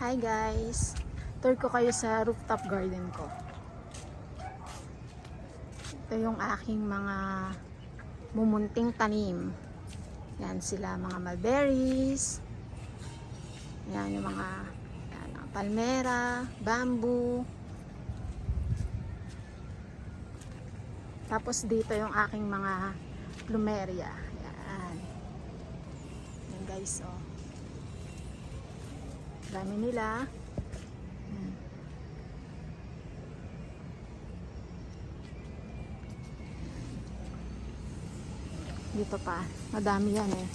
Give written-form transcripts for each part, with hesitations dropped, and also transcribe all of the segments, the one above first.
Hi guys! Tour ko kayo sa rooftop garden ko. Ito yung aking mga mumunting tanim. Yan sila, mga mulberries. Yan yung mga palmera, bamboo. Tapos dito yung aking mga plumeria. Yan. Yan guys, oh. Dami nila. Dito pa, madami yan eh.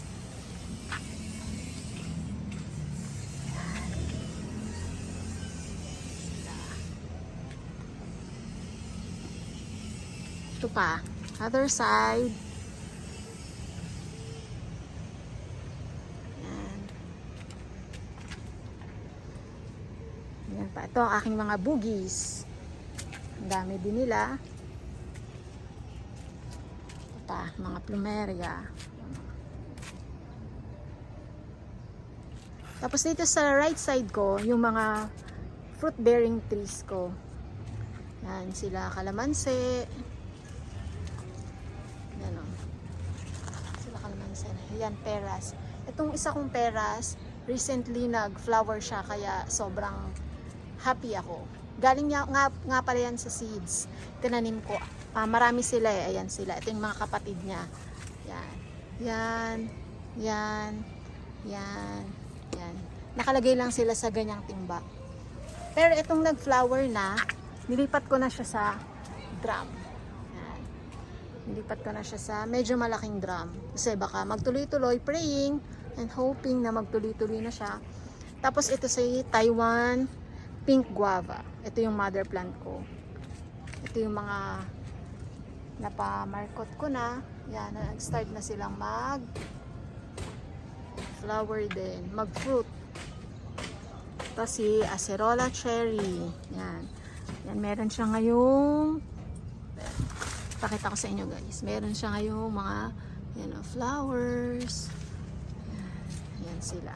Ito pa, other side. Yan pa. Ito ang aking mga boogies. Ang dami din nila. Ito pa, mga plumeria. Tapos dito sa right side ko, yung mga fruit bearing trees ko. Yan sila, kalamansi. Yan o. Sila kalamansi. Yan, peras. Itong isa kong peras, recently nag-flower siya, kaya sobrang happy ako. Galing nga pala yan sa seeds. Tinanim ko. Marami sila eh. Ayan sila. Ito yung mga kapatid niya. Yan. Yan. Yan. Yan. Yan. Nakalagay lang sila sa ganyang timba. Pero itong nag-flower na, nilipat ko na siya sa drum. Yan. Nilipat ko na siya sa medyo malaking drum. Kasi baka magtuloy-tuloy, praying and hoping na magtuloy-tuloy na siya. Tapos ito si Taiwan pink guava. Ito yung mother plant ko. Ito yung mga napamarkot ko na. Yan, nag-start na silang flower din, mag-fruit. Ito si acerola cherry. Yan. Yan, meron siya ngayong, pakita ko sa inyo guys. Meron siya ngayong mga flowers. Yan sila.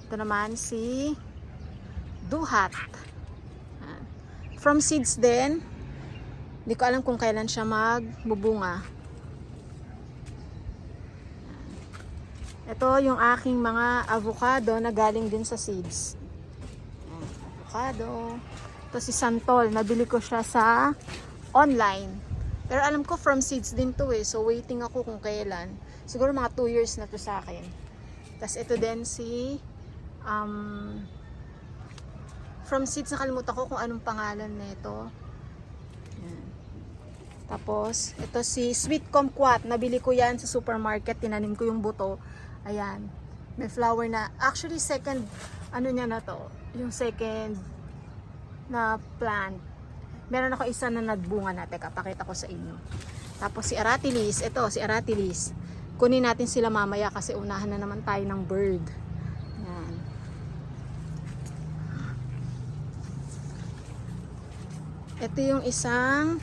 Ito naman si duhat. From seeds din. Hindi ko alam kung kailan siya magbubunga. Ito yung aking mga avocado na galing din sa seeds. Avocado. Ito si santol. Nabili ko siya sa online. Pero alam ko from seeds din to eh. So waiting ako kung kailan. Siguro mga 2 years na to sa akin. Tapos ito din si from seeds, nakalimutan ko kung anong pangalan nito. Tapos, ito si sweet kumquat. Nabili ko yan sa supermarket. Tinanim ko yung buto. Ayan. May flower na. Actually, second, ano niya na to? Yung second na plant. Meron ako isa na nagbunga na. Teka, pakita ko sa inyo. Tapos si aratilis. Ito, si aratilis. Kunin natin sila mamaya kasi unahan na naman tayo ng bird. Ayan. Ito yung isang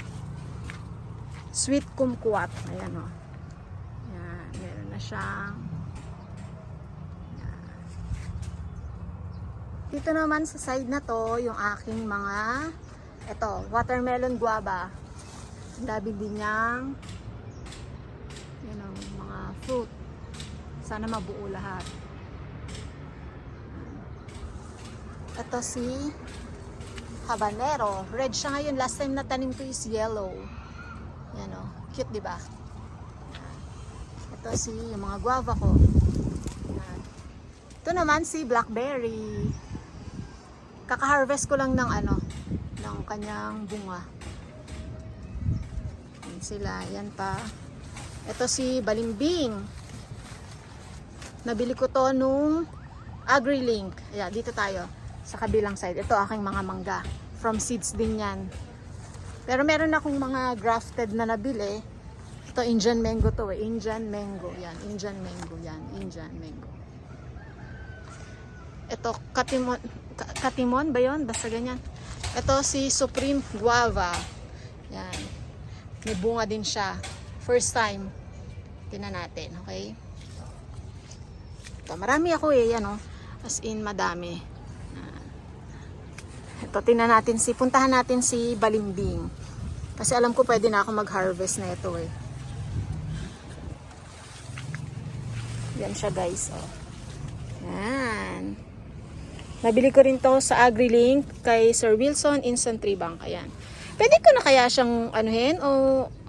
sweet kumquat. Ayan o. Ayan. Meron na siyang. Ayan. Dito naman sa side na to, yung aking mga watermelon guava. Ang dami din niyang mga fruit. Sana mabuo lahat. Ito si habanero. Red siya ngayon. Last time na tanim ko is yellow. Yan o. Cute, diba? Ito si yung mga guava ko. Yan. Ito naman si blackberry. Kaka-harvest ko lang ng ng kanyang bunga. Yan sila. Yan pa. Ito si balimbing. Nabili ko to nung AgriLink. Ayan, dito tayo. Sa kabilang side. Ito aking mga mangga. From seeds din yan. Pero meron akong mga grafted na nabili. Ito Indian mango to eh. Indian mango. Yan. Indian mango. Yan. Indian mango. Ito katimon. Katimon ba yun? Basta ganyan. Ito si supreme guava. Yan. May bunga din siya. First time. Tingnan natin. Okay. Ito, marami ako eh. Yan o. As in madami. Ito, puntahan natin si Balimbing. Kasi alam ko pwede na ako mag-harvest na ito eh. Yan siya guys, oh. Yan. Nabili ko rin to sa AgriLink kay Sir Wilson Instant Tree Bank. Ayan. Pwede ko na kaya siyang anuhin o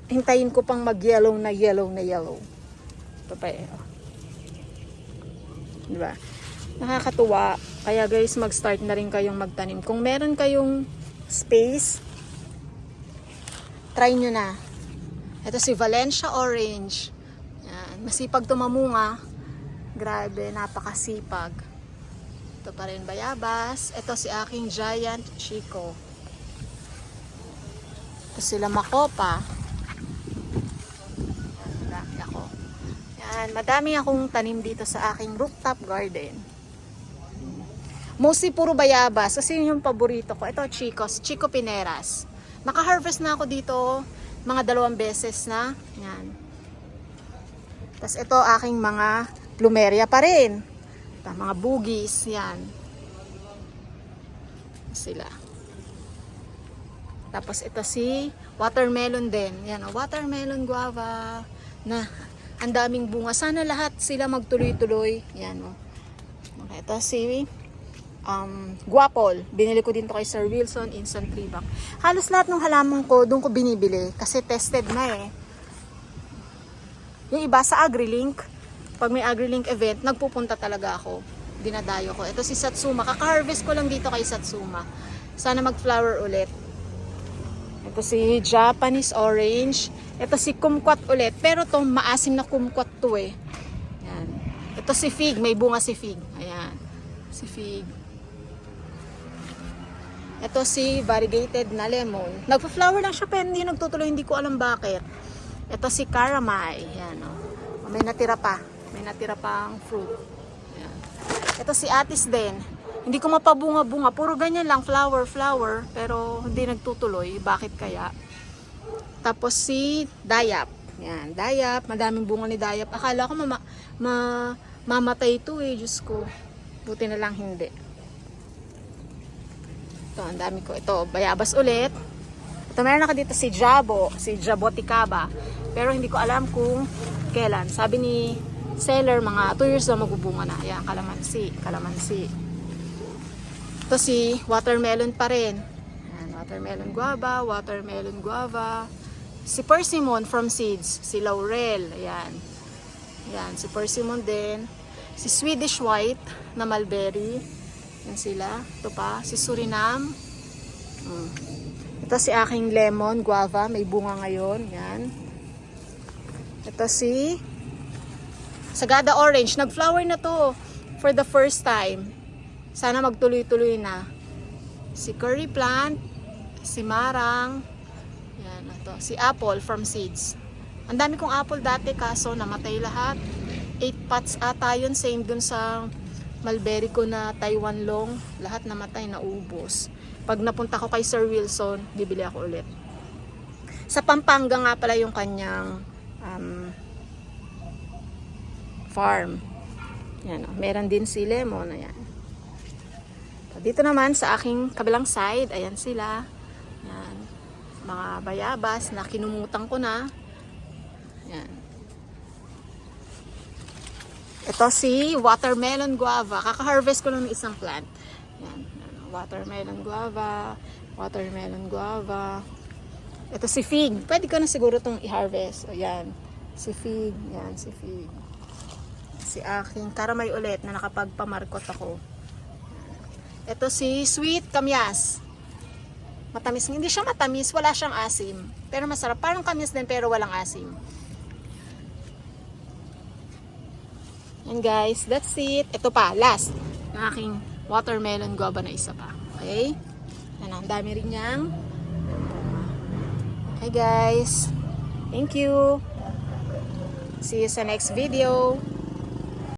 hintayin ko pang mag-yellow na yellow na yellow. Ito pa eh, oh. Diba? Nakakatuwa. Kaya guys, mag-start na rin kayong magtanim. Kung meron kayong space, try nyo na. Ito si Valencia Orange. Yan. Masipag tumamunga. Grabe, napakasipag. Ito pa rin bayabas. Ito si aking Giant Chico. Ito sila Makopa. Madami ako. Yan, madami akong tanim dito sa aking rooftop garden. Mostly puro bayabas kasi yun yung paborito ko. Ito Chico Pineras. Naka-harvest na ako dito mga 2 beses na. Yan. Tapos ito aking mga plumeria pa rin. Ito, mga bugis. Yan. Sila. Tapos ito si watermelon din. Yan, watermelon guava na ang daming bunga. Sana lahat sila magtuloy-tuloy. Yan, o. Okay, ito si guapol. Binili ko din to kay Sir Wilson Instant Tree Bank. Halos lahat ng halaman ko doon ko binibili kasi tested na eh. Yung iba sa AgriLink, pag may AgriLink event, nagpupunta talaga ako. Dinadayo ko. Ito si Satsuma. Kaka-harvest ko lang dito kay Satsuma. Sana mag-flower ulit. Ito si Japanese Orange. Ito si Kumquat ulit. Pero to maasim na kumquat to eh. Yan. Ito si Fig. May bunga si Fig. Ayan. Si Fig. Ito si variegated na lemon. Nagpa-flower lang siya pero hindi nagtutuloy. Hindi ko alam bakit. Ito si Karamay. Yan o. May natira pa. May natira pang fruit. Yan. Ito si Atis din. Hindi ko mapabunga-bunga. Puro ganyan lang. Flower. Pero hindi nagtutuloy. Bakit kaya? Tapos si Dayap. Yan. Dayap. Madaming bunga ni Dayap. Akala ko mamatay ito eh. Diyos ko. Buti na lang hindi. Ito, ang dami ko. Ito, bayabas ulit. Ito, meron ako dito si Jabo. Si Jaboticaba. Pero hindi ko alam kung kailan. Sabi ni seller, mga 2 years na magbubunga na. Ayan, kalamansi. Ito si watermelon pa rin. Ayan, watermelon guava. Si persimmon from seeds. Si laurel. Ayan. Ayan, si persimmon din. Si Swedish white na mulberry. Yan sila. Ito pa. Si Suriname. Ito si aking lemon guava. May bunga ngayon. Yan. Ito si Sagada Orange. Nag-flower na to for the first time. Sana magtuloy-tuloy na. Si curry plant. Si marang. Yan. Ito. Si apple from seeds. Ang dami kong apple dati kaso namatay lahat. 8 pots ata yun. Same dun sa mulberry ko na Taiwan long. Lahat namatay, naubos. Pag napunta ko kay Sir Wilson, bibili ako ulit. Sa Pampanga nga pala yung kanyang farm. Yan, oh. Meron din si lemon. Ayan. Dito naman sa aking kabilang side, ayan sila. Yan. Mga bayabas na kinumutang ko na. Yan. Ito si watermelon guava. Kaka-harvest ko lang ng isang plant. Yan. Watermelon guava. Ito si fig. Pwede ko na siguro itong i-harvest. O yan. Si fig. Yan, si fig. Si aking karamay ulit na nakapagpamarkot ako. Ito si sweet kamyas. Matamis. Hindi siya matamis. Wala siyang asim. Pero masarap. Parang kamyas din pero walang asim. And guys, that's it. Ito pa, last. Yung aking watermelon guava na isa pa. Okay? Yan, ang dami rin niyang. Okay guys. Thank you. See you sa next video.